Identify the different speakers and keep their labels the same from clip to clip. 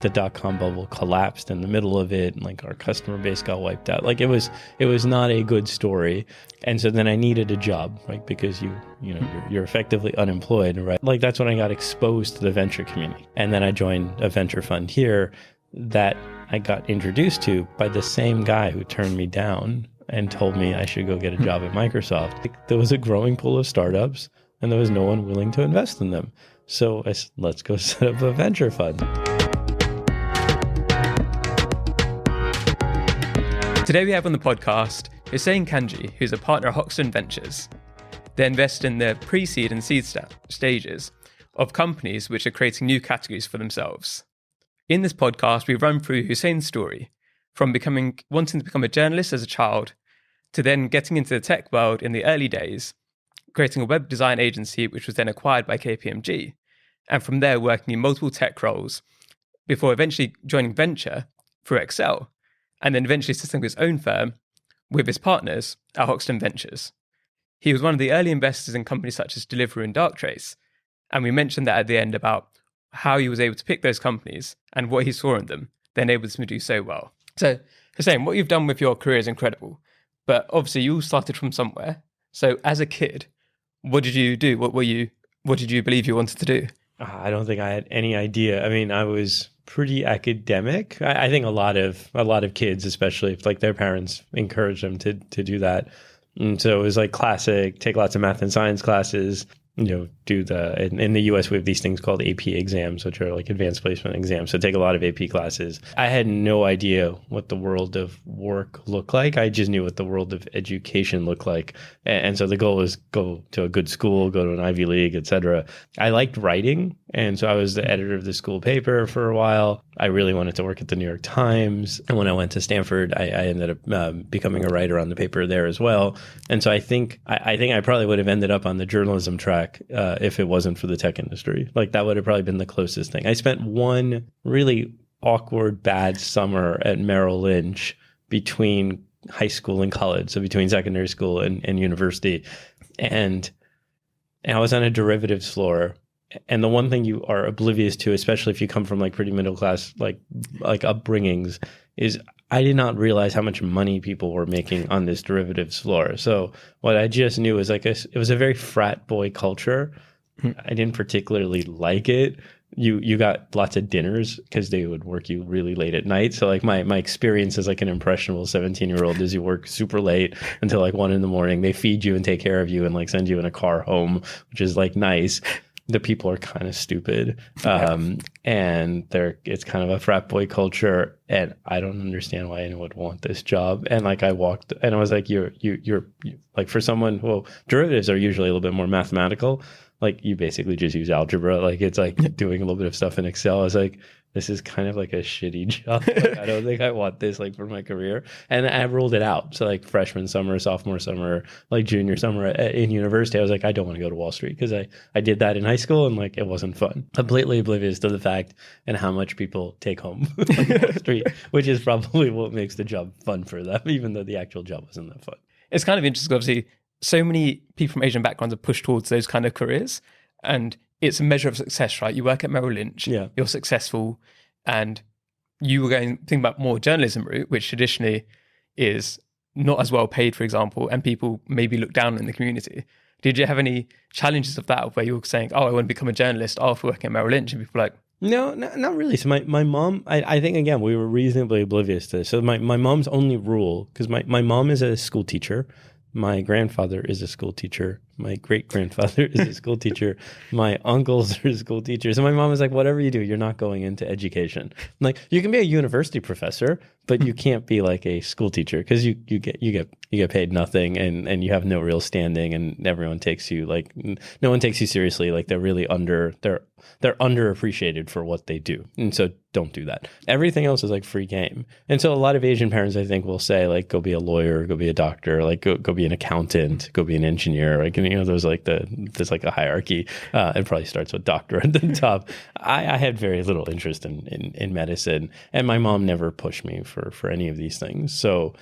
Speaker 1: The dot-com bubble collapsed in the middle of it, and like our customer base got wiped out. Like it was not a good story. And so then I needed a job, right? Because you're effectively unemployed, right? Like that's when I got exposed to the venture community. And then I joined a venture fund here that I got introduced to by the same guy who turned me down and told me I should go get a job at Microsoft. There was a growing pool of startups and there was no one willing to invest in them. So I said, let's go set up a venture fund.
Speaker 2: Today we have on the podcast Hussein Kanji, who's a partner at Hoxton Ventures. They invest in the pre-seed and seed stages of companies which are creating new categories for themselves. In this podcast, we run through Hussein's story from wanting to become a journalist as a child to then getting into the tech world in the early days, creating a web design agency which was then acquired by KPMG, and from there working in multiple tech roles before eventually joining venture through Excel, and then eventually setting up his own firm with his partners at Hoxton Ventures. He was one of the early investors in companies such as Deliveroo and Darktrace, and we mentioned that at the end about how he was able to pick those companies and what he saw in them that enabled him to do so well. So, Hussein, what you've done with your career is incredible, but obviously you all started from somewhere. So as a kid, what did you do? What did you believe you wanted to do?
Speaker 1: I don't think I had any idea. I mean, I was pretty academic. I think a lot of kids, especially if like their parents encourage them to do that. And so it was like classic, take lots of math and science classes, do in the US, we have these things called AP exams, which are like advanced placement exams. So take a lot of AP classes. I had no idea what the world of work looked like. I just knew what the world of education looked like. And so the goal was go to a good school, go to an Ivy League, et cetera. I liked writing. And so I was the editor of the school paper for a while. I really wanted to work at the New York Times. And when I went to Stanford, I ended up becoming a writer on the paper there as well. And so I think I probably would have ended up on the journalism track if it wasn't for the tech industry. Like that would have probably been the closest thing. I spent one really awkward, bad summer at Merrill Lynch between high school and college, so between secondary school and university. And I was on a derivatives floor. And the one thing you are oblivious to, especially if you come from like pretty middle class, like upbringings, is I did not realize how much money people were making on this derivatives floor. So what I just knew was it was a very frat boy culture. I didn't particularly like it. You got lots of dinners because they would work you really late at night. So like my experience as like an impressionable 17-year-old is you work super late until like 1 a.m. They feed you and take care of you and like send you in a car home, which is like nice. The people are kind of stupid, and it's kind of a frat boy culture, and I don't understand why anyone would want this job. And like I walked, and I was like, you're like for someone, well, derivatives are usually a little bit more mathematical. Like you basically just use algebra. Like it's like doing a little bit of stuff in Excel. I was like, this is kind of like a shitty job. Like, I don't think I want this like for my career. And I ruled it out. So like freshman summer, sophomore summer, like junior summer in university, I was like, I don't want to go to Wall Street because I did that in high school and like it wasn't fun. Completely oblivious to the fact and how much people take home on Wall Street, which is probably what makes the job fun for them, even though the actual job wasn't that fun.
Speaker 2: It's kind of interesting, obviously, so many people from Asian backgrounds are pushed towards those kind of careers. And it's a measure of success, right? You work at Merrill Lynch, You're successful, and you were going to think about more journalism route, which traditionally is not as well paid, for example, and people maybe look down in the community. Did you have any challenges of that, where you were saying, I want to become a journalist after working at Merrill Lynch, and people were like,
Speaker 1: No, not really. So my mom, I think, again, we were reasonably oblivious to this. So my mom's only rule, because my mom is a school teacher. My grandfather is a school teacher. My great-grandfather is a school teacher. My uncles are school teachers. And my mom was like, whatever you do, you're not going into education. I'm like, you can be a university professor, but you can't be like a school teacher because you get paid nothing and you have no real standing and everyone takes you like, no one takes you seriously. Like they're really they're underappreciated for what they do. And so don't do that. Everything else is like free game. And so a lot of Asian parents, I think, will say like, go be a lawyer, go be a doctor, like go be an accountant, go be an engineer. Like, there's like there's like a hierarchy. It probably starts with doctor at the top. I had very little interest in medicine, and my mom never pushed me for any of these things. So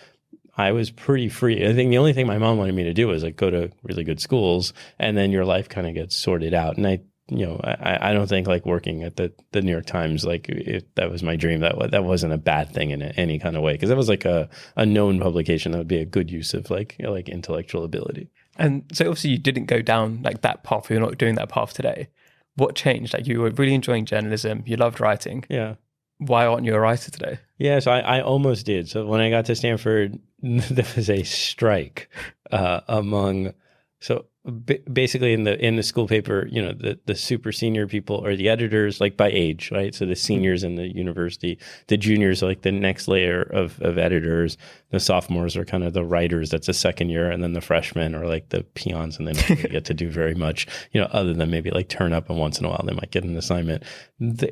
Speaker 1: I was pretty free. I think the only thing my mom wanted me to do was like go to really good schools, and then your life kind of gets sorted out. And I I don't think like working at the New York Times, like if that was my dream, that wasn't a bad thing in any kind of way, because that was like a known publication that would be a good use of like intellectual ability.
Speaker 2: And so obviously you didn't go down like that path, or you're not doing that path today. What changed? Like you were really enjoying journalism, you loved writing.
Speaker 1: Yeah.
Speaker 2: Why aren't you a writer today?
Speaker 1: Yeah, so I almost did. So when I got to Stanford, there was a strike among basically in the school paper, the super senior people are the editors, like by age, right? So the seniors in the university, the juniors are like the next layer of editors. The sophomores are kind of the writers. That's the second year. And then the freshmen are like the peons, and they don't really get to do very much, other than maybe like turn up, and once in a while they might get an assignment.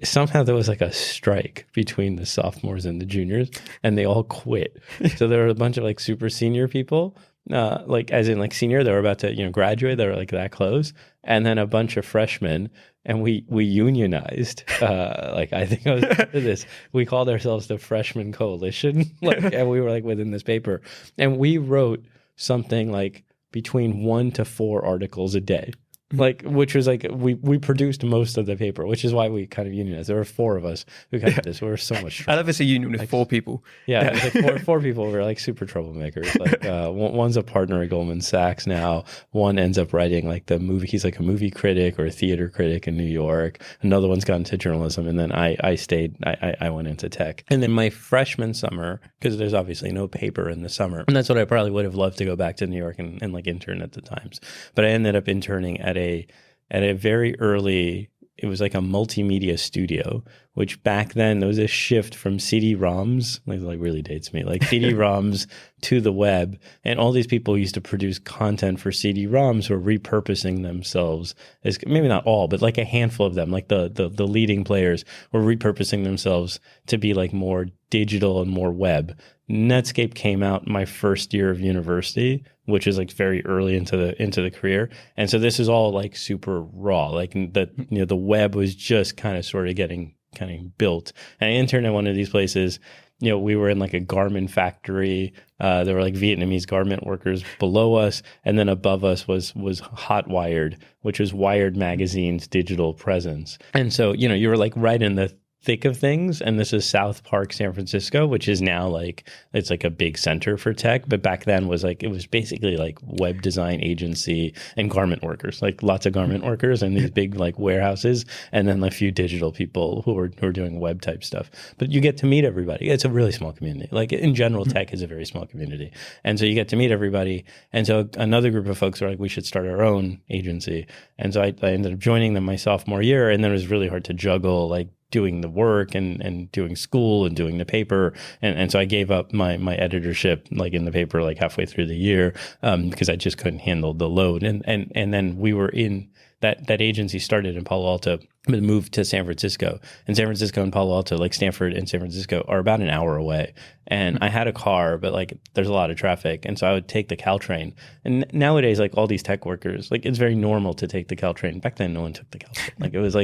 Speaker 1: Somehow there was like a strike between the sophomores and the juniors, and they all quit. So there were a bunch of like super senior people, like as in like senior, they were about to graduate, they were like that close, and then a bunch of freshmen, and we unionized. Like I think I was part of this. We called ourselves the Freshman Coalition, and we were like within this paper, and we wrote something like between 1 to 4 articles a day. Like, which was like, we produced most of the paper, which is why we kind of unionized. There were 4 of us who kind of did this. We were so much trouble.
Speaker 2: I love it's a union with 4 people.
Speaker 1: Yeah, it was like four people were like super troublemakers. Like one's a partner at Goldman Sachs now. One ends up writing like the movie. He's like a movie critic or a theater critic in New York. Another one's gone into journalism. And then I stayed, I went into tech. And then my freshman summer, because there's obviously no paper in the summer. And that's what I probably would have loved to go back to New York and like intern at the Times. But I ended up interning at a very early, it was like a multimedia studio, which back then there was a shift from CD-ROMs, like really dates me, like CD-ROMs to the web. And all these people used to produce content for CD-ROMs were repurposing themselves as, maybe not all, but like a handful of them, like the leading players were repurposing themselves to be like more digital and more web. Netscape came out my first year of university, which is like very early into the career. And so this is all like super raw. Like the web was just kind of sort of getting built. And I interned at one of these places. We were in like a garment factory. There were like Vietnamese garment workers below us, and then above us was Hot Wired, which was Wired Magazine's digital presence. And so you were like right in the thick of things. And this is South Park, San Francisco, which is now like, it's like a big center for tech. But back then it was basically like web design agency and garment workers, like lots of garment workers and these big like warehouses, and then a few digital people who are doing web type stuff. But you get to meet everybody. It's a really small community. Like in general, tech is a very small community. And so you get to meet everybody. And so another group of folks were like, we should start our own agency. And so I ended up joining them my sophomore year. And then it was really hard to juggle like doing the work and doing school and doing the paper. And so I gave up my editorship like in the paper like halfway through the year because I just couldn't handle the load. And then we were in that agency started in Palo Alto, but moved to San Francisco. And San Francisco and Palo Alto, like Stanford and San Francisco, are about an hour away. And I had a car, but like there's a lot of traffic. And so I would take the Caltrain. And nowadays, like all these tech workers, like it's very normal to take the Caltrain. Back then, no one took the Caltrain. Like it was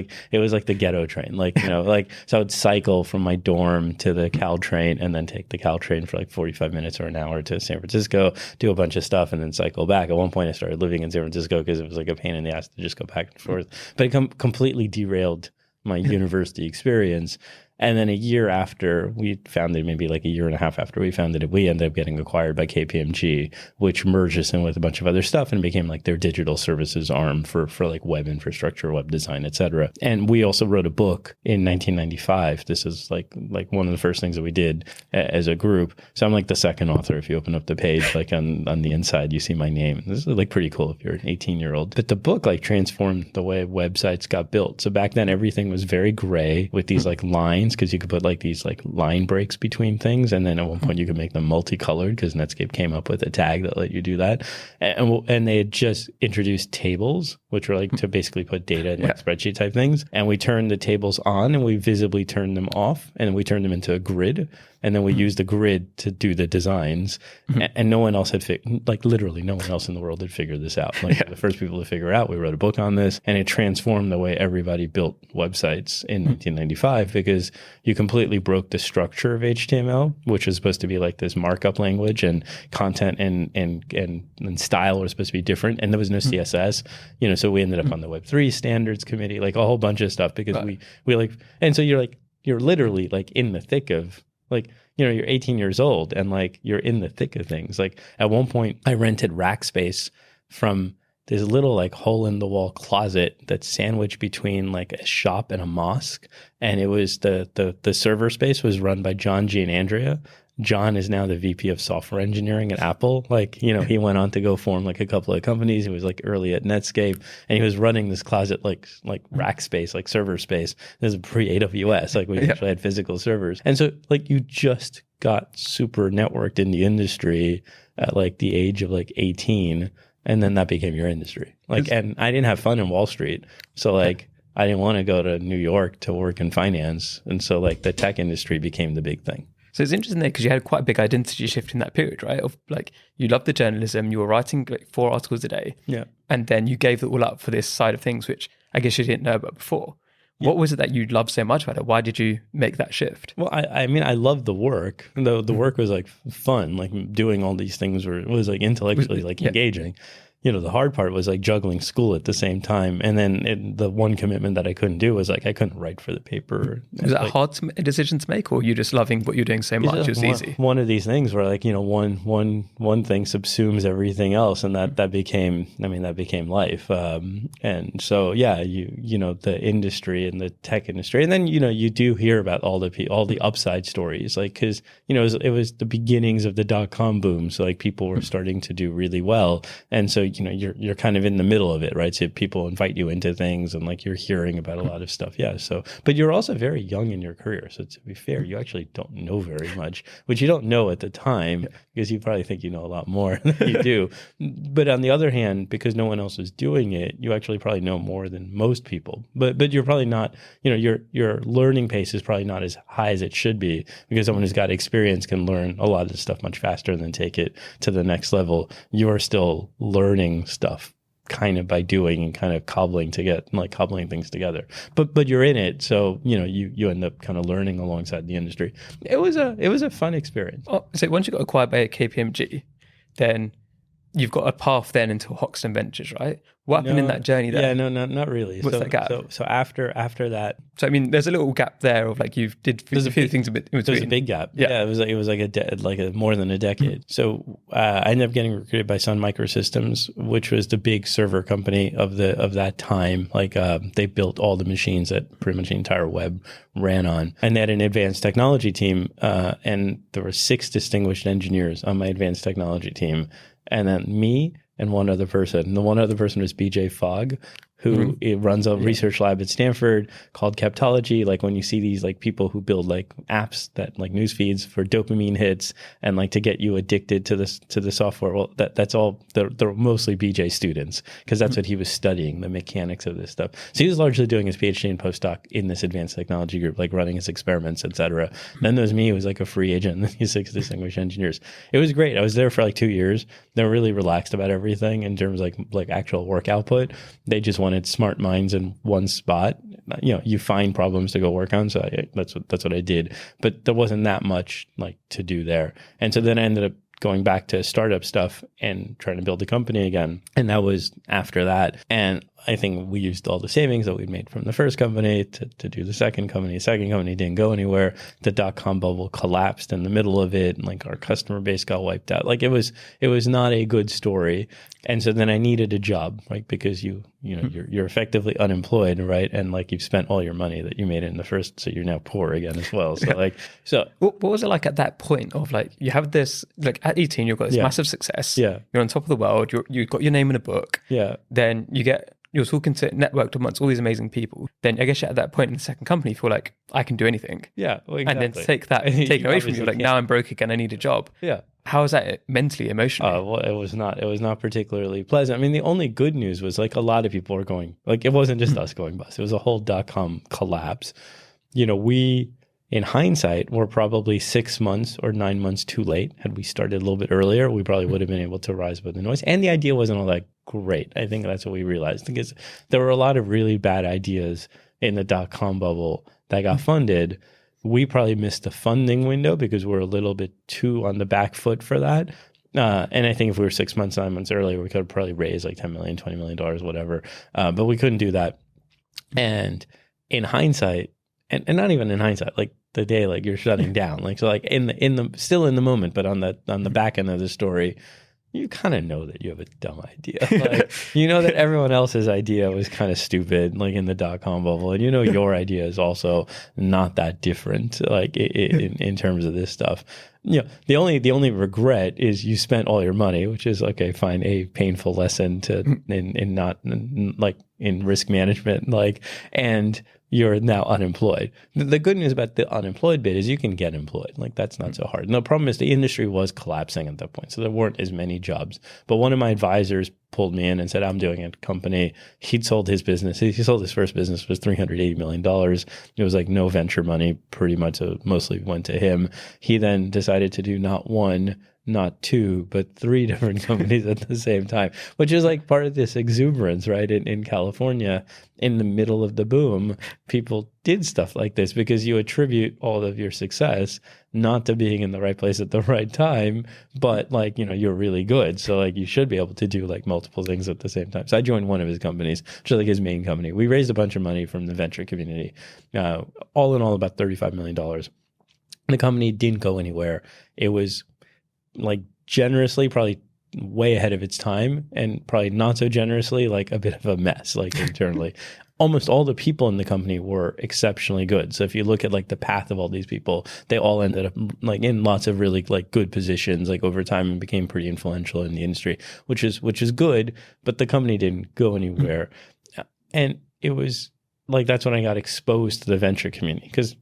Speaker 1: like the ghetto train. Like, so I would cycle from my dorm to the Caltrain and then take the Caltrain for like 45 minutes or an hour to San Francisco, do a bunch of stuff, and then cycle back. At one point, I started living in San Francisco because it was like a pain in the ass to just go back and forth. But it completely derailed my university experience. And then a year after we founded, maybe like a year and a half after we founded it, we ended up getting acquired by KPMG, which merged us in with a bunch of other stuff and became like their digital services arm for like web infrastructure, web design, et cetera. And we also wrote a book in 1995. This is like one of the first things that we did as a group. So I'm like the second author. If you open up the page, like on the inside, you see my name. This is like pretty cool if you're an 18-year-old. But the book like transformed the way websites got built. So back then, everything was very gray with these like lines, because you could put like these like line breaks between things. And then at one point you could make them multicolored because Netscape came up with a tag that let you do that. And they had just introduced tables, which were like to basically put data in like spreadsheet type things. And we turned the tables on and we visibly turned them off, and then we turned them into a grid. And then we used the grid to do the designs. And no one else had literally no one else in the world had figured this out. Like the first people to figure it out, we wrote a book on this, and it transformed the way everybody built websites in 1995, because you completely broke the structure of HTML, which was supposed to be like this markup language, and content and style were supposed to be different. And there was no CSS, so we ended up on the Web3 standards committee, like a whole bunch of stuff because we like, and so you're literally like in the thick of like, you're 18 years old and like you're in the thick of things. Like at one point I rented rack space from this little like hole in the wall closet that's sandwiched between like a shop and a mosque. And it was the server space was run by John G and Andrea. John is now the VP of software engineering at Apple. Like, he went on to go form like a couple of companies. He was like early at Netscape, and he was running this closet, like rack space, like server space. This is pre-AWS. Like we actually had physical servers. And so like you just got super networked in the industry at like the age of like 18. And then that became your industry. Like, and I didn't have fun in Wall Street. So like, I didn't want to go to New York to work in finance. And so like the tech industry became the big thing.
Speaker 2: So it's interesting there because you had quite a big identity shift in that period, right? Of like, you loved the journalism, you were writing like 4 articles a day.
Speaker 1: Yeah.
Speaker 2: And then you gave it all up for this side of things, which I guess you didn't know about before. Yeah. What was it that you loved so much about it? Why did you make that shift?
Speaker 1: Well, I mean, I loved the work. The work was like fun. Like doing all these things was like intellectually like engaging. The hard part was like juggling school at the same time. And then the one commitment that I couldn't do was like, I couldn't write for the paper.
Speaker 2: Was that a hard decision to make, or you just loving what you're doing so much? It was easy.
Speaker 1: One of these things where like, one thing subsumes everything else. And that became life. And so, yeah, the industry and the tech industry. And then, you do hear about all the upside stories, like, cause, it was the beginnings of the .com boom. So like people were starting to do really well. And so, you're kind of in the middle of it, right? So people invite you into things and like you're hearing about a lot of stuff. Yeah. So, but you're also very young in your career. So to be fair, you actually don't know very much, which you don't know at the time because you probably think you know a lot more than you do. But on the other hand, because no one else is doing it, you actually probably know more than most people. But you're probably not, your learning pace is probably not as high as it should be because someone who's got experience can learn a lot of this stuff much faster and then take it to the next level. You are still learning stuff kind of by doing and kind of cobbling things together, but you're in it, so you end up kind of learning alongside the industry. It was a fun experience.
Speaker 2: So once you got acquired by KPMG, then you've got a path then into Hoxton Ventures, right? What happened in that journey there?
Speaker 1: Yeah, no, not really.
Speaker 2: What's that gap?
Speaker 1: So after that,
Speaker 2: so I mean, there's a little gap there of like you did a few things in between.
Speaker 1: There's a big gap. Yeah, it was like more than a decade. So I ended up getting recruited by Sun Microsystems, which was the big server company of that time. Like they built all the machines that pretty much the entire web ran on, and they had an advanced technology team, and there were 6 distinguished engineers on my advanced technology team. And then me and one other person. The one other person was BJ Fogg, who runs a research lab at Stanford called Keptology. Like when you see these like people who build like apps that like news feeds for dopamine hits and like to get you addicted to the software. Well, that's all. They're mostly BJ students because that's what he was studying, the mechanics of this stuff. So he was largely doing his PhD and postdoc in this advanced technology group, like running his experiments, etc. Then there's me, who was like a free agent, and these 6 distinguished engineers. It was great. I was there for like 2 years. They were really relaxed about everything in terms of like actual work output. They just wanted smart minds in one spot. You find problems to go work on. So that's what I did. But there wasn't that much like to do there. And so then I ended up going back to startup stuff and trying to build a company again. And that was after that. And I think we used all the savings that we'd made from the first company to do the second company. The second company didn't go anywhere. The .com bubble collapsed in the middle of it, and like our customer base got wiped out. Like it was not a good story. And so then I needed a job, right? Because you're effectively unemployed, right? And like you've spent all your money that you made in the first, so you're now poor again as well. So
Speaker 2: what was it like at that point of like you have this like at 18 you've got this massive success.
Speaker 1: Yeah,
Speaker 2: you're on top of the world. You've got your name in a book.
Speaker 1: Yeah,
Speaker 2: then you're talking to networked amongst all these amazing people. Then I guess at that point in the second company, you feel like I can do anything.
Speaker 1: Yeah, well, exactly.
Speaker 2: And then take that taken away from you. Like now I'm broke again. I need a job.
Speaker 1: Yeah.
Speaker 2: How is that mentally, emotionally?
Speaker 1: Well, it was not particularly pleasant. I mean, the only good news was like a lot of people were going, like it wasn't just us going bust. It was a whole .com collapse. We, in hindsight, were probably 6 months or 9 months too late. Had we started a little bit earlier, we probably would have been able to rise above the noise. And the idea wasn't all that great. I think that's what we realized, because there were a lot of really bad ideas in the .com bubble that got funded. We probably missed the funding window because we're a little bit too on the back foot for that. And I think if we were 6 months, 9 months earlier, we could have probably raised like $10 million, $20 million, whatever. But we couldn't do that. And in hindsight, and not even in hindsight, like the day, like you're shutting down, like, so like still in the moment, but on the back end of the story, you kind of know that you have a dumb idea. Like, you know that everyone else's idea was kind of stupid, like in the dot-com bubble. And you know your idea is also not that different, like in terms of this stuff. You know, the only regret is you spent all your money, which is, okay, fine, a painful lesson in risk management, like, and you're now unemployed. The good news about the unemployed bit is you can get employed. Like, that's not so hard. And the problem is the industry was collapsing at that point. So there weren't as many jobs. But one of my advisors pulled me in and said, I'm doing a company. He'd sold his business. He sold his first business, was $380 million. It was like no venture money, pretty much mostly went to him. He then decided to do not one, not two, but three different companies at the same time, which is like part of this exuberance, right? In California, in the middle of the boom, people did stuff like this because you attribute all of your success not to being in the right place at the right time, but like, you know, you're really good. So like you should be able to do like multiple things at the same time. So I joined one of his companies, which is like his main company. We raised a bunch of money from the venture community, all in all about $35 million. The company didn't go anywhere. It was like generously probably way ahead of its time, and probably not so generously like a bit of a mess, like internally. Almost all the people in the company were exceptionally good. So if you look at like the path of all these people, they all ended up like in lots of really like good positions, like over time, and became pretty influential in the industry, which is good, but the company didn't go anywhere. And it was like, that's when I got exposed to the venture community, because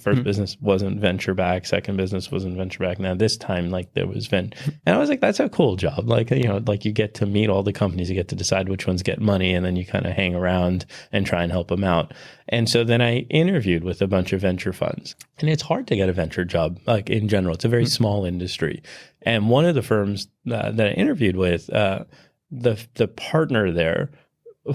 Speaker 1: first business wasn't venture back, second business wasn't venture back. Now this time, like there was and I was like, that's a cool job. Like, you know, like you get to meet all the companies, you get to decide which ones get money, and then you kind of hang around and try and help them out. And so then I interviewed with a bunch of venture funds, and it's hard to get a venture job, like in general. It's a very small industry. And one of the firms that I interviewed with, the partner there,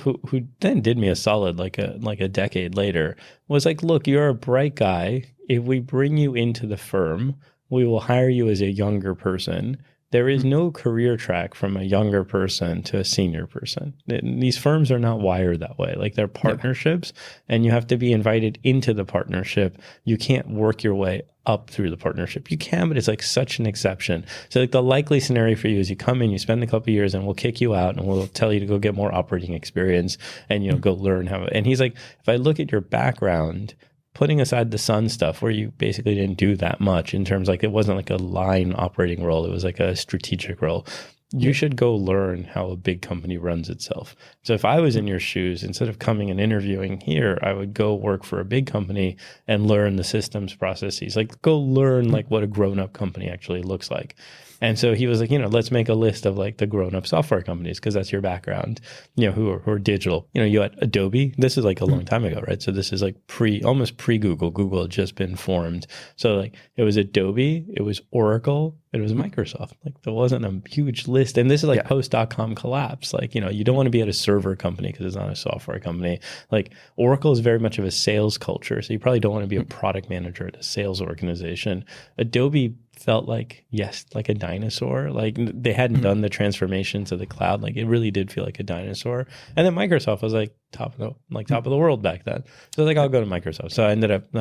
Speaker 1: who then did me a solid like a decade later, was like, look, you're a bright guy. If we bring you into the firm, we will hire you as a younger person. There is no career track from a younger person to a senior person. These firms are not wired that way. Like, they're partnerships, and you have to be invited into the partnership. You can't work your way up through the partnership. You can, but it's like such an exception. So like the likely scenario for you is you come in, you spend a couple of years, and we'll kick you out, and we'll tell you to go get more operating experience and, you know, go learn how. And he's like, if I look at your background, putting aside the Sun stuff where you basically didn't do that much in terms, like, it wasn't like a line operating role, it was like a strategic role. You should go learn how a big company runs itself. So if I was in your shoes, instead of coming and interviewing here, I would go work for a big company and learn the systems processes. Like, go learn like what a grown-up company actually looks like. And so he was like, you know, let's make a list of like the grown-up software companies, because that's your background, you know, who are digital. You know, you had Adobe. This is like a long time ago, right? So this is like almost pre-Google. Google had just been formed. So like it was Adobe, it was Oracle, it was Microsoft. Like, there wasn't a huge list. And this is like post.com collapse. Like, you know, you don't want to be at a server company because it's not a software company. Like, Oracle is very much of a sales culture. So you probably don't want to be a product manager at a sales organization. Adobe felt like, yes, like a dinosaur. Like, they hadn't done the transformation to the cloud. Like, it really did feel like a dinosaur. And then Microsoft was like top of the world back then. So like, I'll go to Microsoft. So I ended up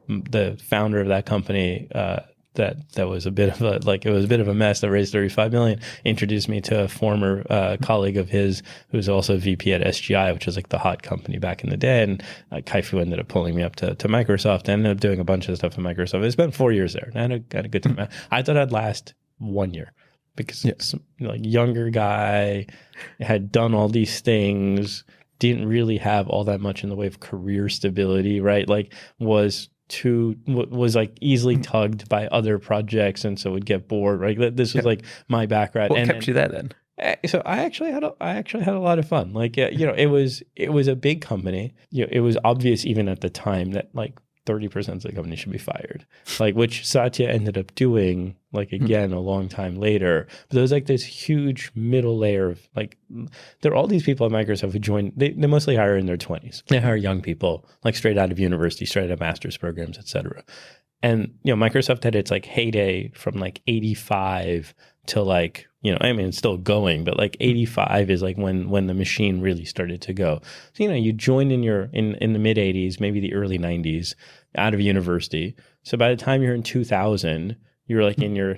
Speaker 1: the founder of that company, that was a bit of a mess that raised $35 million, introduced me to a former colleague of his who's also VP at SGI, which was like the hot company back in the day. And Kaifu ended up pulling me up to Microsoft. I ended up doing a bunch of stuff at Microsoft. I spent 4 years there. And I had a good time. I thought I'd last 1 year because like, younger guy, had done all these things, didn't really have all that much in the way of career stability, right? Like, was like easily tugged by other projects, and so would get bored, right? This was like my background.
Speaker 2: What kept you there then?
Speaker 1: So I actually had a lot of fun. Like, you know, it was a big company. You know, it was obvious even at the time that like 30% of the company should be fired, like, which Satya ended up doing, like, again, a long time later. But there was like this huge middle layer of like, there are all these people at Microsoft who joined, they mostly hire in their 20s. They hire young people, like straight out of university, straight out of master's programs, et cetera. And, Microsoft had its like heyday from like 85 to like, I mean, it's still going, but like 85 is like when the machine really started to go. So, you join in the mid 80s, maybe the early 90s out of university. So by the time you're in 2000, you're like in your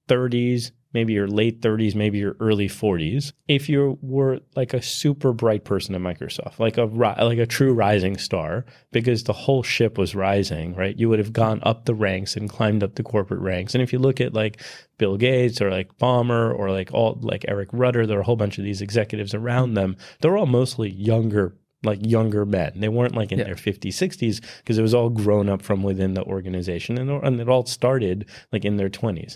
Speaker 1: 30s, maybe your late 30s, maybe your early 40s. If you were like a super bright person at Microsoft, like a true rising star, because the whole ship was rising, right? You would have gone up the ranks and climbed up the corporate ranks. And if you look at like Bill Gates or like Ballmer or like Eric Rutter, there are a whole bunch of these executives around them. They're all mostly younger men. They weren't like in their 50s, 60s, because it was all grown up from within the organization, and it all started like in their 20s.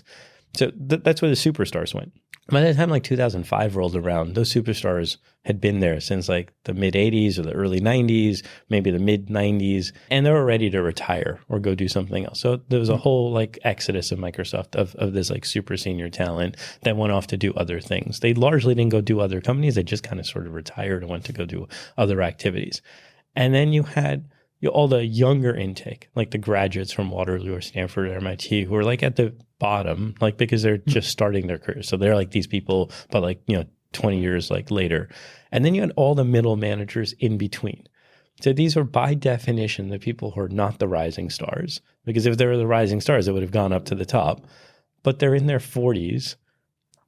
Speaker 1: So that's where the superstars went. By the time like 2005 rolled around, those superstars had been there since like the mid 80s or the early 90s, maybe the mid 90s, and they were ready to retire or go do something else. So there was a whole like exodus of Microsoft of this like super senior talent that went off to do other things. They largely didn't go do other companies. They just kind of sort of retired and went to go do other activities. And then you had all the younger intake, like the graduates from Waterloo or Stanford or MIT, who are like at the bottom, like because they're just starting their careers. So they're like these people, but like, 20 years like later. And then you had all the middle managers in between. So these were by definition the people who are not the rising stars, because if they were the rising stars, it would have gone up to the top. But they're in their 40s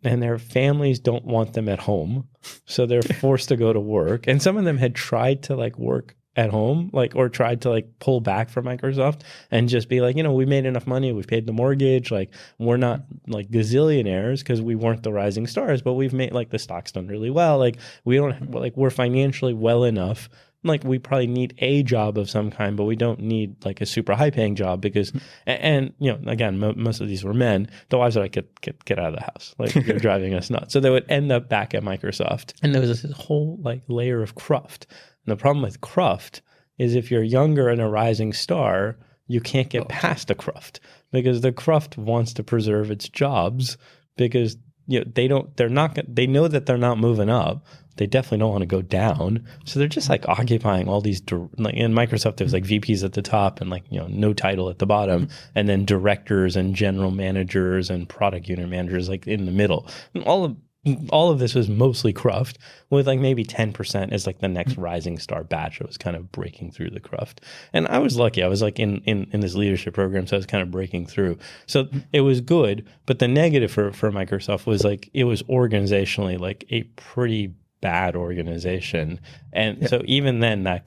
Speaker 1: and their families don't want them at home. So they're forced to go to work. And some of them had tried to like work at home, like, or tried to like pull back from Microsoft and just be like, we made enough money, we've paid the mortgage, like we're not like gazillionaires because we weren't the rising stars, but we've made like the stock's done really well, like we don't like we're financially well enough, like we probably need a job of some kind, but we don't need like a super high paying job because and again, most of these were men. The wives are like, get out of the house, like you're driving us nuts. So they would end up back at Microsoft, and there was this whole like layer of cruft. And the problem with cruft is if you're younger and a rising star, you can't get past the cruft, because the cruft wants to preserve its jobs because they know that they're not moving up. They definitely don't want to go down. So they're just like occupying all these, like in Microsoft, there's like VPs at the top and like, no title at the bottom, and then directors and general managers and product unit managers like in the middle. And all of this was mostly cruft, with like maybe 10% as like the next rising star batch that was kind of breaking through the cruft. And I was lucky. I was like in this leadership program, so I was kind of breaking through. So it was good. But the negative for Microsoft was like it was organizationally like a pretty bad organization. And so even then that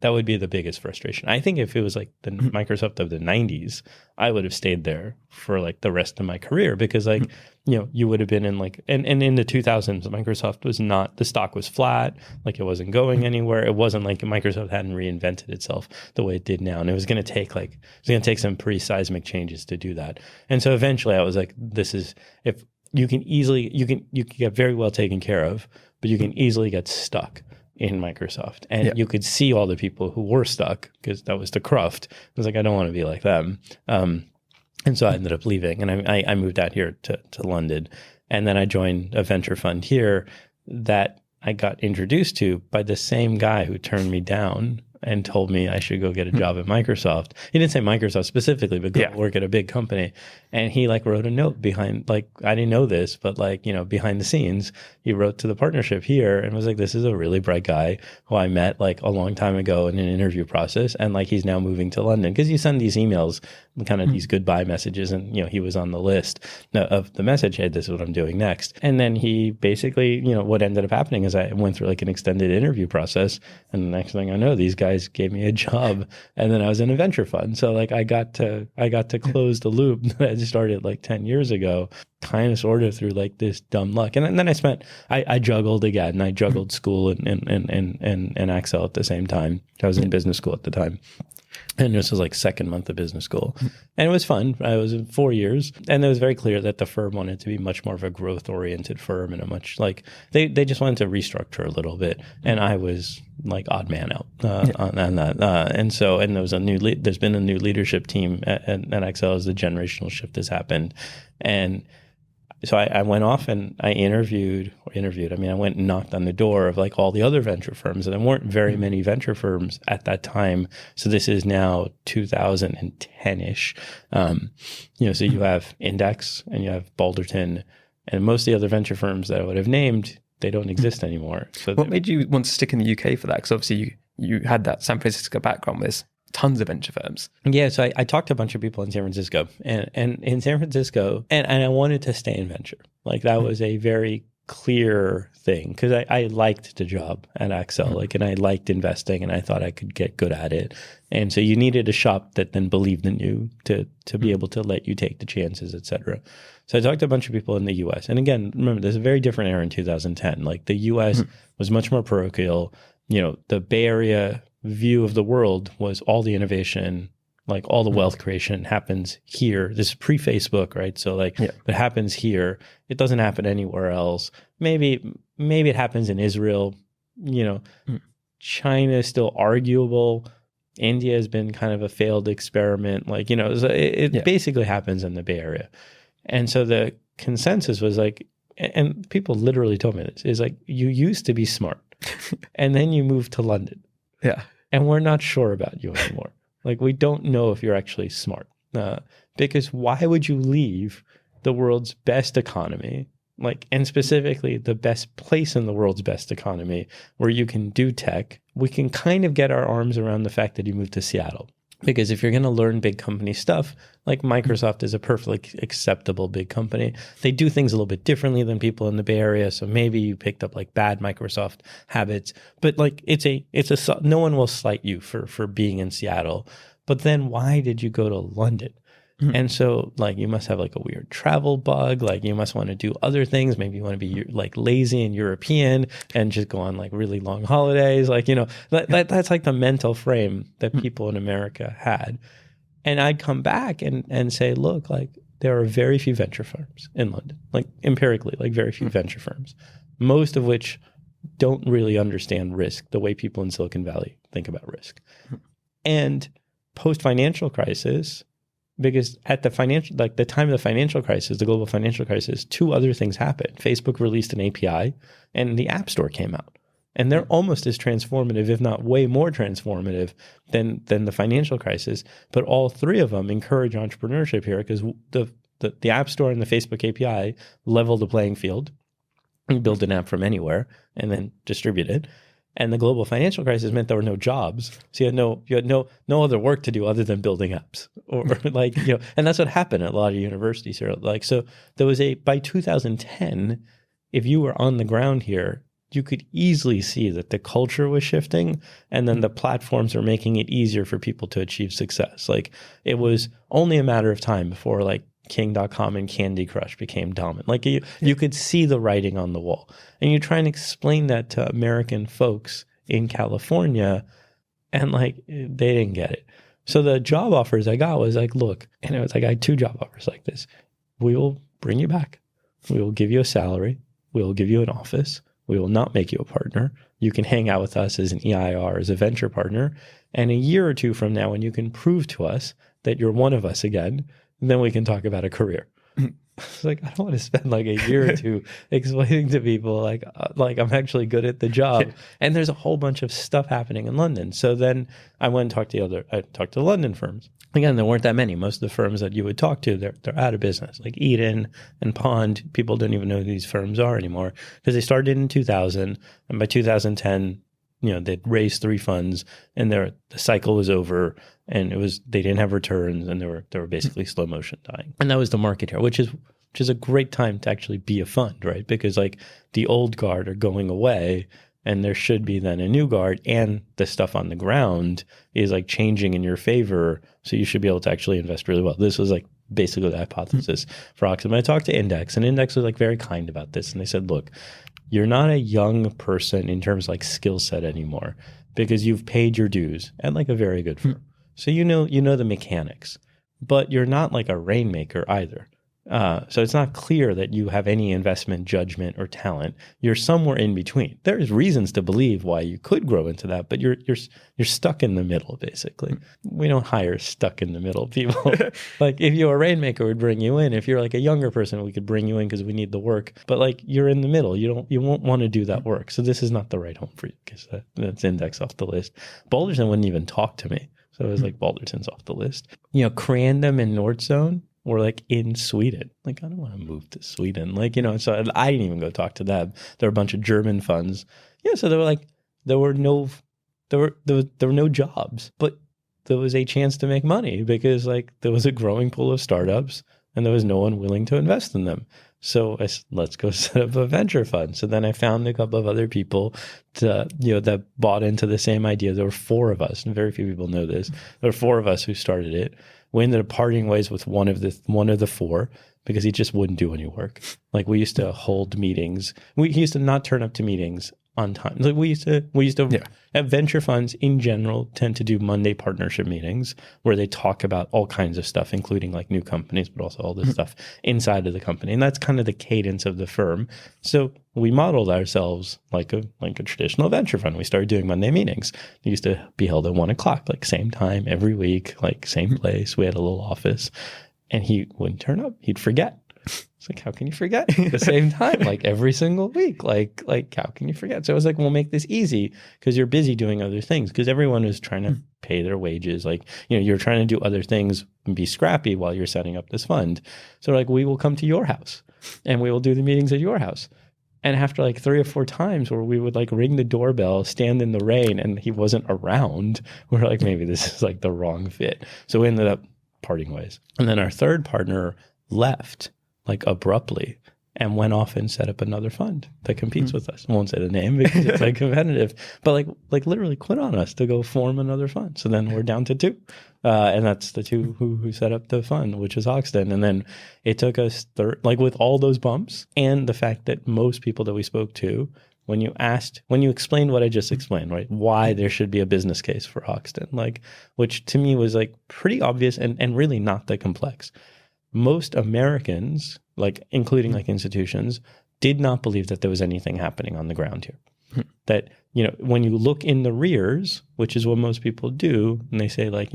Speaker 1: would be the biggest frustration. I think if it was like the Microsoft of the 90s, I would have stayed there for like the rest of my career, because like, you would have been in like, and in the 2000s, Microsoft was not, the stock was flat, like it wasn't going anywhere. It wasn't like Microsoft hadn't reinvented itself the way it did now. And it was going to take some pretty seismic changes to do that. And so eventually I was like, if you can get very well taken care of, but you can easily get stuck in Microsoft. And you could see all the people who were stuck, because that was the cruft. I was like, I don't want to be like them. And so I ended up leaving, and I moved out here to London. And then I joined a venture fund here that I got introduced to by the same guy who turned me down and told me I should go get a job at Microsoft. He didn't say Microsoft specifically, but go work at a big company. And he like wrote a note behind, like, I didn't know this, but like, behind the scenes, he wrote to the partnership here and was like, this is a really bright guy who I met like a long time ago in an interview process. And like, he's now moving to London, because you send these emails, kind of these goodbye messages. And, he was on the list of the message, hey, this is what I'm doing next. And then he basically, what ended up happening is I went through like an extended interview process. And the next thing I know, these guys gave me a job, and then I was in a venture fund. So like I got to close the loop that I started like 10 years ago. kind of sort of through like this dumb luck. And then I juggled again. I juggled school and Excel at the same time. I was in business school at the time. And this was like second month of business school. And it was fun. I was in 4 years. And it was very clear that the firm wanted to be much more of a growth oriented firm and a much like, they just wanted to restructure a little bit. And I was like odd man out on that. And there was there's been a new leadership team at Excel as the generational shift has happened. And so I went off and I interviewed. I mean, I went and knocked on the door of like all the other venture firms, and there weren't very many venture firms at that time. So this is now 2010-ish. So you have Index and you have Balderton, and most of the other venture firms that I would have named, they don't exist anymore. So
Speaker 2: what made you want to stick in the UK for that? Because obviously you had that San Francisco background with tons of venture firms.
Speaker 1: Yeah, so I talked to a bunch of people in San Francisco, and in San Francisco, and I wanted to stay in venture. Like that was a very clear thing because I liked the job at Excel, and I liked investing, and I thought I could get good at it. And so you needed a shop that then believed in you to be able to let you take the chances, et cetera. So I talked to a bunch of people in the U.S. And again, remember, there's a very different era in 2010. Like the U.S. was much more parochial. The Bay Area view of the world was all the innovation, like all the wealth creation happens here. This is pre-Facebook, right? So like it happens here. It doesn't happen anywhere else. Maybe it happens in Israel. China is still arguable. India has been kind of a failed experiment. Like, it basically happens in the Bay Area. And so the consensus was like, and people literally told me this, is like, you used to be smart and then you moved to London.
Speaker 2: Yeah.
Speaker 1: And we're not sure about you anymore. Like, we don't know if you're actually smart. Because why would you leave the world's best economy, and specifically the best place in the world's best economy where you can do tech? We can kind of get our arms around the fact that you moved to Seattle. Because if you're going to learn big company stuff, like Microsoft is a perfectly acceptable big company. They do things a little bit differently than people in the Bay Area. So maybe you picked up like bad Microsoft habits, but like no one will slight you for being in Seattle. But then why did you go to London? And so like you must have like a weird travel bug. Like you must want to do other things. Maybe you want to be like lazy and European and just go on like really long holidays. Like, that's like the mental frame that people in America had. And I'd come back and say, look, like there are very few venture firms in London, like empirically, like very few venture firms, most of which don't really understand risk the way people in Silicon Valley think about risk. And post-financial crisis, because at the time of the financial crisis, the global financial crisis, two other things happened. Facebook released an API and the App Store came out. And they're almost as transformative, if not way more transformative than the financial crisis. But all three of them encourage entrepreneurship here because the App Store and the Facebook API level the playing field. You build an app from anywhere and then distribute it. And the global financial crisis meant there were no jobs. So you had no other work to do other than building apps and that's what happened at a lot of universities here. So there was by 2010, if you were on the ground here, you could easily see that the culture was shifting and then the platforms were making it easier for people to achieve success. Like it was only a matter of time before like King.com and Candy Crush became dominant. Like you could see the writing on the wall. And you try and explain that to American folks in California and like they didn't get it. So the job offers I got was like, look, and it was like I had two job offers like this. We will bring you back. We will give you a salary. We will give you an office. We will not make you a partner. You can hang out with us as an EIR, as a venture partner. And a year or two from now, when you can prove to us that you're one of us again, then we can talk about a career. It's like, I don't want to spend like a year or two explaining to people like I'm actually good at the job. Yeah. And there's a whole bunch of stuff happening in London. So then I went and talked to London firms. Again, there weren't that many. Most of the firms that you would talk to, they're out of business. Like Eden and Pond, people don't even know who these firms are anymore because they started in 2000. And by 2010, they'd raised 3 funds and the cycle was over and they didn't have returns and they were basically slow motion dying. And that was the market here, which is a great time to actually be a fund, right? Because like the old guard are going away and there should be then a new guard and the stuff on the ground is like changing in your favor. So you should be able to actually invest really well. This was like basically the hypothesis for Hoxton. I talked to Index, and Index was like very kind about this. And they said, look, you're not a young person in terms of like skill set anymore because you've paid your dues at like a very good firm. So you know the mechanics, but you're not like a rainmaker either. So it's not clear that you have any investment judgment or talent. You're somewhere in between. There's reasons to believe why you could grow into that, but you're stuck in the middle, basically. We don't hire stuck in the middle people. Like if you're a rainmaker, we'd bring you in. If you're like a younger person, we could bring you in because we need the work. But like you're in the middle. You won't want to do that work. So this is not the right home for you because that's Index off the list. Balderson wouldn't even talk to me. So it was like Balderson's off the list. Crandom and Nordzone were like in Sweden. Like, I don't want to move to Sweden. Like, so I didn't even go talk to them. There were a bunch of German funds. Yeah, so there were no jobs, but there was a chance to make money because like there was a growing pool of startups and there was no one willing to invest in them. So I said, let's go set up a venture fund. So then I found a couple of other people that bought into the same idea. There were 4 of us, and very few people know this. There were 4 of us who started it. We ended up parting ways with one of the 4 because he just wouldn't do any work. Like we used to hold meetings. He used to not turn up to meetings on time. Like we used to at venture funds in general tend to do Monday partnership meetings where they talk about all kinds of stuff, including like new companies, but also all this stuff inside of the company. And that's kind of the cadence of the firm. So we modeled ourselves like a traditional venture fund. We started doing Monday meetings. They used to be held at 1:00, like same time every week, like same place. We had a little office, and he wouldn't turn up. He'd forget. It's like, how can you forget at the same time? Like every single week, like how can you forget? So I was like, we'll make this easy because you're busy doing other things because everyone is trying to pay their wages. Like, you're trying to do other things and be scrappy while you're setting up this fund. So like, we will come to your house and we will do the meetings at your house. And after like 3 or 4 times where we would like ring the doorbell, stand in the rain, and he wasn't around, we're like, maybe this is like the wrong fit. So we ended up parting ways. And then our third partner left like abruptly and went off and set up another fund that competes with us. I won't say the name because it's like competitive, but like literally quit on us to go form another fund. So then we're down to 2. And that's the 2 who set up the fund, which is Hoxton. And then it took us like with all those bumps and the fact that most people that we spoke to, when you explained what I just explained, right? Why there should be a business case for Hoxton, like, which to me was like pretty obvious and really not that complex. Most Americans, like including like institutions, did not believe that there was anything happening on the ground here. That, when you look in the rears, which is what most people do, and they say like,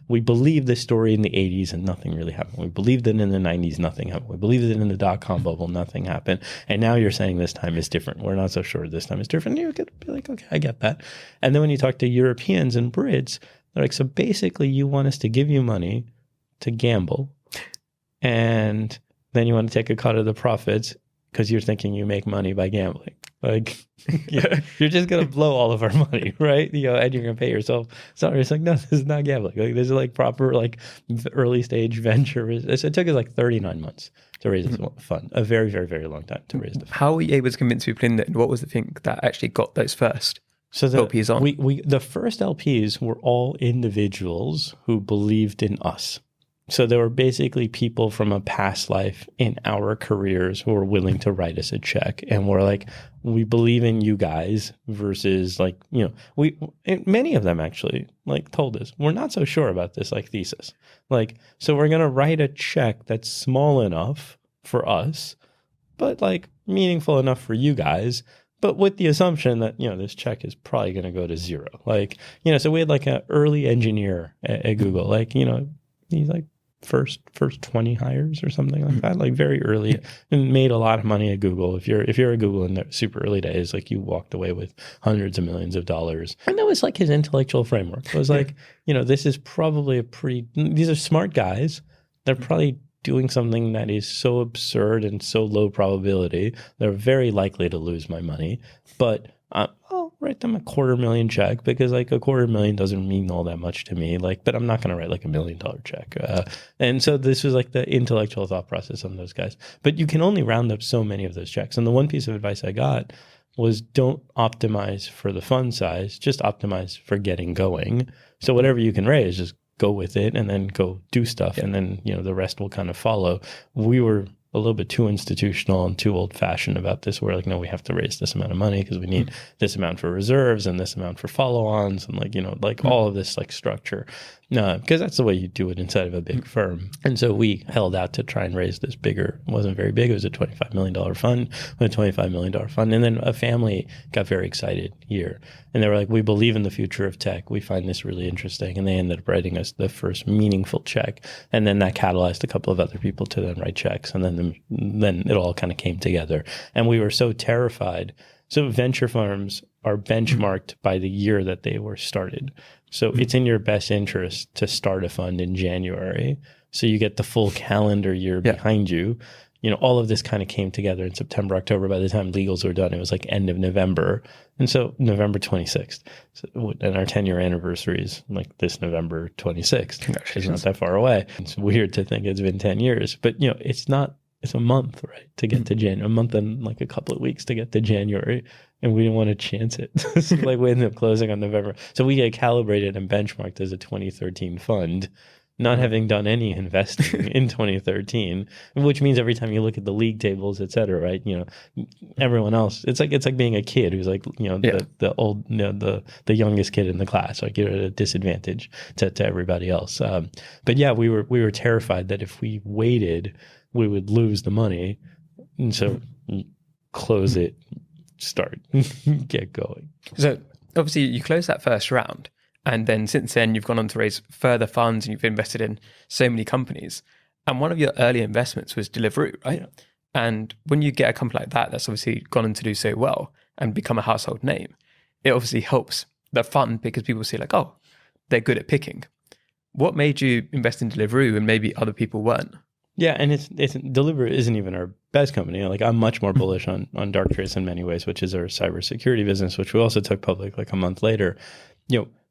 Speaker 1: we believe this story in the 80s and nothing really happened. We believed it in the 90s, nothing happened. We believed it in the dot-com bubble, nothing happened. And now you're saying this time is different. We're not so sure this time is different. You could be like, okay, I get that. And then when you talk to Europeans and Brits, they're like, so basically you want us to give you money to gamble, and then you want to take a cut of the profits because you're thinking you make money by gambling. Like, you're just going to blow all of our money, right? And you're going to pay yourself. So it's like, no, this is not gambling. Like, this is like proper, like early stage venture. It took us like 39 months to raise this fund. A very, very, very long time to raise the fund.
Speaker 2: How were you able to convince people in there? And what was the thing that actually got those first LPs on?
Speaker 1: The first LPs were all individuals who believed in us. So there were basically people from a past life in our careers who were willing to write us a check and were like, we believe in you guys versus like, many of them actually like told us, we're not so sure about this like thesis. Like, so we're going to write a check that's small enough for us, but like meaningful enough for you guys. But with the assumption that, this check is probably going to go to 0. Like, so we had like an early engineer at Google, like, he's like, first 20 hires or something like that, like very early, and made a lot of money at Google. If you're at Google in the super early days, like you walked away with hundreds of millions of dollars. And that was like his intellectual framework. It was like, this is probably these are smart guys. They're probably doing something that is so absurd and so low probability. They're very likely to lose my money, but I'll write them a $250,000 check because like a $250,000 doesn't mean all that much to me. Like, but I'm not going to write like $1 million check. And so this was like the intellectual thought process on those guys. But you can only round up so many of those checks. And the one piece of advice I got was don't optimize for the fund size, just optimize for getting going. So whatever you can raise, just go with it and then go do stuff. And then, the rest will kind of follow. We were a little bit too institutional and too old fashioned about this. We're like, no, we have to raise this amount of money because we need this amount for reserves and this amount for follow-ons and all of this structure. No, because that's the way you do it inside of a big firm. And so we held out to try and raise this bigger. It wasn't very big. It was a $25 million fund, $25 million fund. And then a family got very excited here. And they were like, we believe in the future of tech. We find this really interesting. And they ended up writing us the first meaningful check. And then that catalyzed a couple of other people to then write checks. And then it all kind of came together. And we were so terrified. So venture firms are benchmarked by the year that they were started. So it's in your best interest to start a fund in January. So you get the full calendar year behind you. All of this kind of came together in September, October. By the time legals were done, it was end of November. And so November 26th. And our 10-year anniversary is this November 26th. Congratulations. It's not that far away. It's weird to think it's been 10 years. But, it's not. It's a month, right, to get to January, a month and a couple of weeks to get to January. And we didn't want to chance it. So we ended up closing on November. So we get calibrated and benchmarked as a 2013 fund, not having done any investing in 2013, which means every time you look at the league tables, et cetera, right, everyone else, it's like being a kid who's the youngest kid in the class, you're at a disadvantage to everybody else. But yeah, we were terrified that if we waited, we would lose the money. And so close it, start, get going.
Speaker 2: So obviously you closed that first round. And then since then, you've gone on to raise further funds and you've invested in so many companies. And one of your early investments was Deliveroo, right? Yeah. And when you get a company like that, that's obviously gone on to do so well and become a household name, it obviously helps the fund because people see oh, they're good at picking. What made you invest in Deliveroo and maybe other people weren't?
Speaker 1: Yeah, and it's Deliveroo isn't even our best company. I'm much more bullish on Darktrace in many ways, which is our cybersecurity business, which we also took public a month later.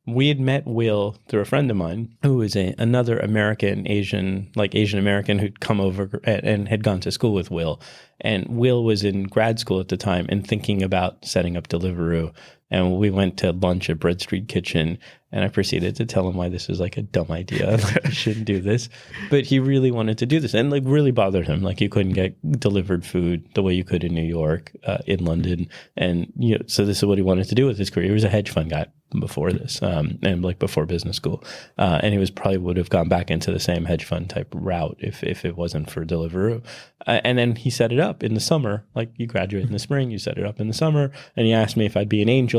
Speaker 1: We had met Will through a friend of mine who was another Asian American who'd come over and had gone to school with Will. And Will was in grad school at the time and thinking about setting up Deliveroo. And we went to lunch at Bread Street Kitchen, and I proceeded to tell him why this was a dumb idea. You shouldn't do this. But he really wanted to do this, and really bothered him. You couldn't get delivered food the way you could in New York, in London. And so this is what he wanted to do with his career. He was a hedge fund guy before this, and before business school. And he would have gone back into the same hedge fund type route if it wasn't for Deliveroo. And then he set it up in the summer. You graduate in the spring, you set it up in the summer. And he asked me if I'd be an angel.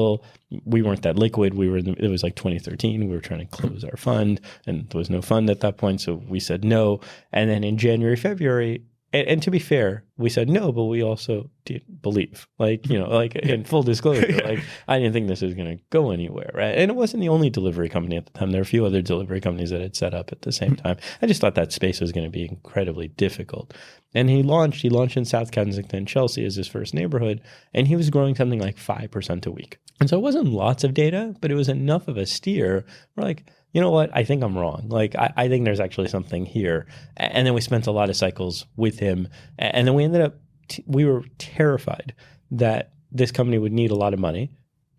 Speaker 1: We weren't that liquid. It was 2013. We were trying to close our fund, and there was no fund at that point. So we said no. And then in January, February, and to be fair, we said no, but we also didn't believe, in full disclosure, I didn't think this was going to go anywhere, right? And it wasn't the only delivery company at the time. There were a few other delivery companies that had set up at the same time. I just thought that space was going to be incredibly difficult. And he launched in South Kensington, Chelsea as his first neighborhood, and he was growing something 5% a week. And so it wasn't lots of data, but it was enough of a steer. We're you know what? I think I'm wrong. I think there's actually something here. And then we spent a lot of cycles with him. And then we ended up, we were terrified that this company would need a lot of money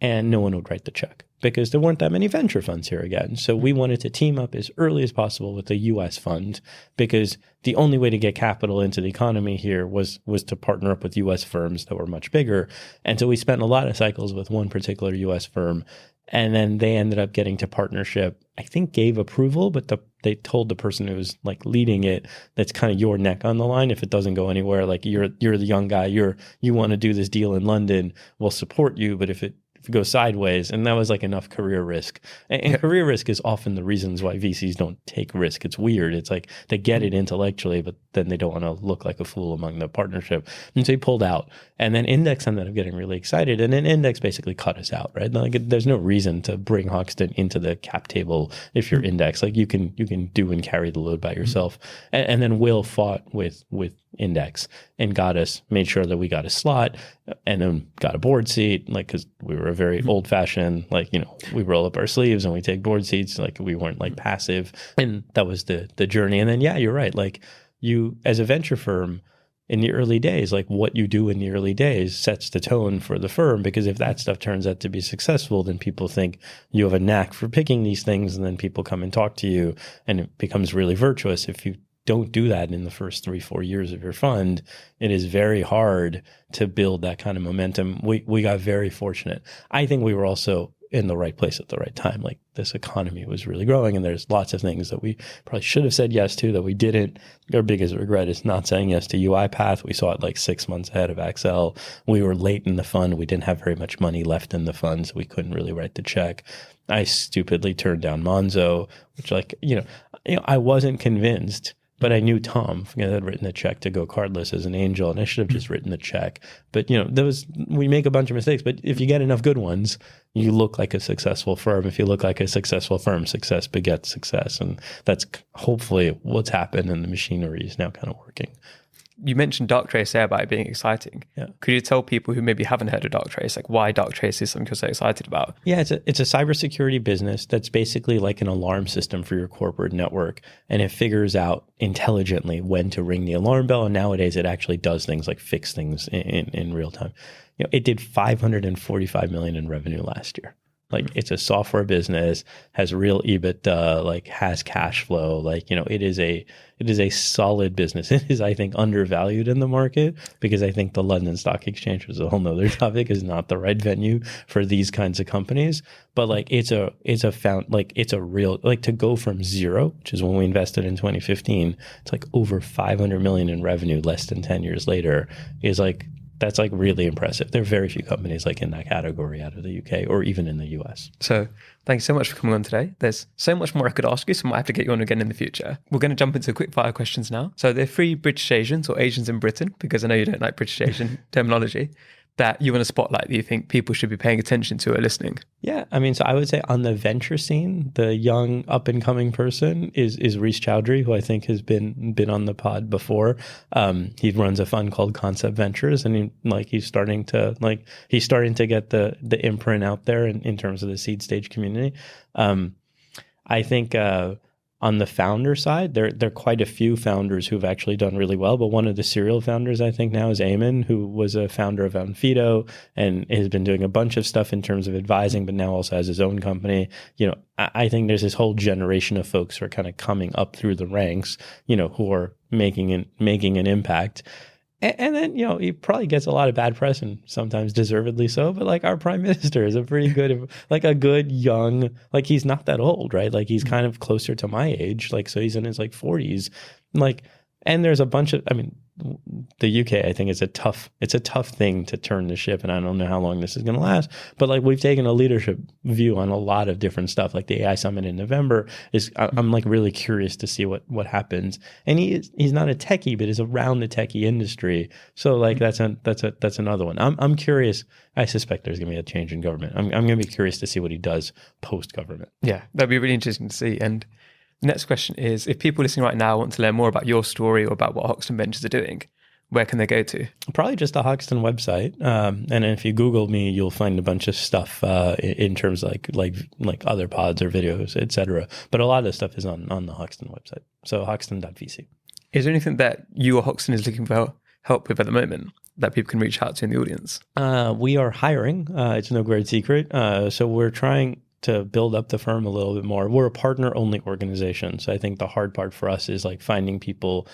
Speaker 1: and no one would write the check because there weren't that many venture funds here again. So we wanted to team up as early as possible with a U.S. fund because the only way to get capital into the economy here was to partner up with U.S. firms that were much bigger. And so we spent a lot of cycles with one particular U.S. firm. And then they ended up getting to partnership, I think gave approval, but they told the person who was leading it, that's kind of your neck on the line. If it doesn't go anywhere, you're the young guy, you want to do this deal in London, we'll support you. But if it goes sideways, and that was enough career risk. And career risk is often the reasons why VCs don't take risk. It's weird. It's they get it intellectually, but then they don't want to look like a fool among the partnership. And so he pulled out. And then Index ended up getting really excited. And then Index basically cut us out, right? There's no reason to bring Hoxton into the cap table if you're Index. You can do and carry the load by yourself. And then Will fought with Index and made sure that we got a slot and then got a board seat, because we were a very old fashioned, we roll up our sleeves and we take board seats, we weren't passive. And that was the journey. And then, yeah, you're right. You, as a venture firm, in the early days, like what you do in the early days sets the tone for the firm, because if that stuff turns out to be successful, then people think you have a knack for picking these things, and then people come and talk to you, and it becomes really virtuous. If you don't do that in the first 3-4 years of your fund, it is very hard to build that kind of momentum. We got very fortunate. I think we were also in the right place at the right time. Like, this economy was really growing, and there's lots of things that we probably should have said yes to that we didn't. Our biggest regret is not saying yes to UiPath. We saw it like 6 months ahead of Axel. We were late in the fund. We didn't have very much money left in the fund, so we couldn't really write the check. I stupidly turned down Monzo, which I wasn't convinced. But I knew Tom had written a check to go cardless as an angel, and I should have just written the check. But we make a bunch of mistakes. But if you get enough good ones, you look like a successful firm. If you look like a successful firm, success begets success, and that's hopefully what's happened. And the machinery is now kind of working.
Speaker 2: You mentioned Darktrace there by it being exciting.
Speaker 1: Yeah.
Speaker 2: Could you tell people who maybe haven't heard of Darktrace, like why Darktrace is something you're so excited about?
Speaker 1: Yeah, it's a cybersecurity business that's basically like an alarm system for your corporate network, and it figures out intelligently when to ring the alarm bell. And nowadays, it actually does things like fix things in real time. It did $545 million in revenue last year. Like, it's a software business, has real EBITDA, like has cash flow. Like, it is a solid business. It is, I think, undervalued in the market, because I think the London Stock Exchange, was a whole nother topic, is not the right venue for these kinds of companies. But like, it's a real, like, to go from zero, which is when we invested in 2015, it's like over 500 million in revenue less than 10 years later, is like, that's like really impressive. There are very few companies like in that category out of the UK or even in the US.
Speaker 2: So thank you so much for coming on today. There's so much more I could ask you, so I might have to get you on again in the future. We're going to jump into quick fire questions now. So they're 3 British Asians or Asians in Britain, because I know you don't like British Asian terminology, that you want to spotlight that you think people should be paying attention to or listening.
Speaker 1: Yeah, I mean, so I would say on the venture scene, the young up and coming person is Reese Chowdhury, who I think has been on the pod before. He runs a fund called Hoxton Ventures, and he's starting to get the imprint out there in terms of the seed stage community. I think on the founder side, there are quite a few founders who've actually done really well. But one of the serial founders, I think now, is Eamon, who was a founder of Onfido and has been doing a bunch of stuff in terms of advising, but now also has his own company. I think there's this whole generation of folks who are kind of coming up through the ranks, who are making an impact. And then, he probably gets a lot of bad press, and sometimes deservedly so. But like, our prime minister is a pretty good, like a good young, like, he's not that old, right? Like, he's kind of closer to my age. Like, so he's in his like 40s. Like, and there's a bunch of, the UK, I think, it's a tough thing to turn the ship, and I don't know how long this is going to last. But like, we've taken a leadership view on a lot of different stuff. Like the AI summit in November I'm like really curious to see what happens. And he's not a techie, but is around the techie industry. So like, that's another one. I'm curious. I suspect there's going to be a change in government. I'm going to be curious to see what he does post government.
Speaker 2: Yeah, that'd be really interesting to see. And next question is, if people listening right now want to learn more about your story or about what Hoxton Ventures are doing, where can they go to? Probably
Speaker 1: just the Hoxton website. And if you Google me, you'll find a bunch of stuff in terms of like other pods or videos, etc. But a lot of the stuff is on the Hoxton website. So hoxton.vc.
Speaker 2: Is there anything that you or Hoxton is looking for help with at the moment that people can reach out to in the audience?
Speaker 1: We are hiring. It's no great secret. So we're trying to build up the firm a little bit more. We're a partner-only organization. So I think the hard part for us is like finding people.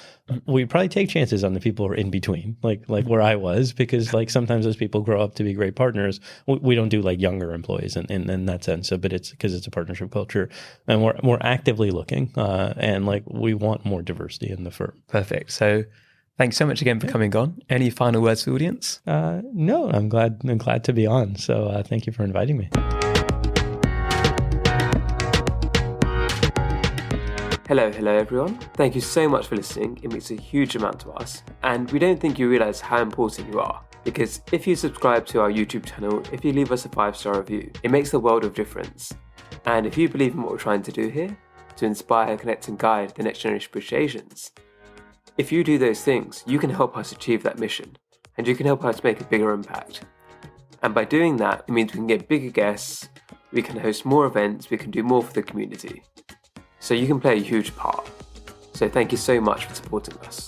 Speaker 1: We probably take chances on the people who are in between, like where I was, because like sometimes those people grow up to be great partners. We don't do like younger employees in that sense. So, but it's because it's a partnership culture, and we're actively looking, and like we want more diversity in the firm.
Speaker 2: Perfect. So thanks so much again for coming on. Any final words for the audience?
Speaker 1: No, I'm glad to be on. So thank you for inviting me.
Speaker 2: Hello everyone. Thank you so much for listening. It means a huge amount to us. And we don't think you realise how important you are. Because if you subscribe to our YouTube channel, if you leave us a 5-star review, it makes a world of difference. And if you believe in what we're trying to do here, to inspire, connect and guide the next generation of British Asians, if you do those things, you can help us achieve that mission. And you can help us make a bigger impact. And by doing that, it means we can get bigger guests, we can host more events, we can do more for the community. So you can play a huge part. So thank you so much for supporting us.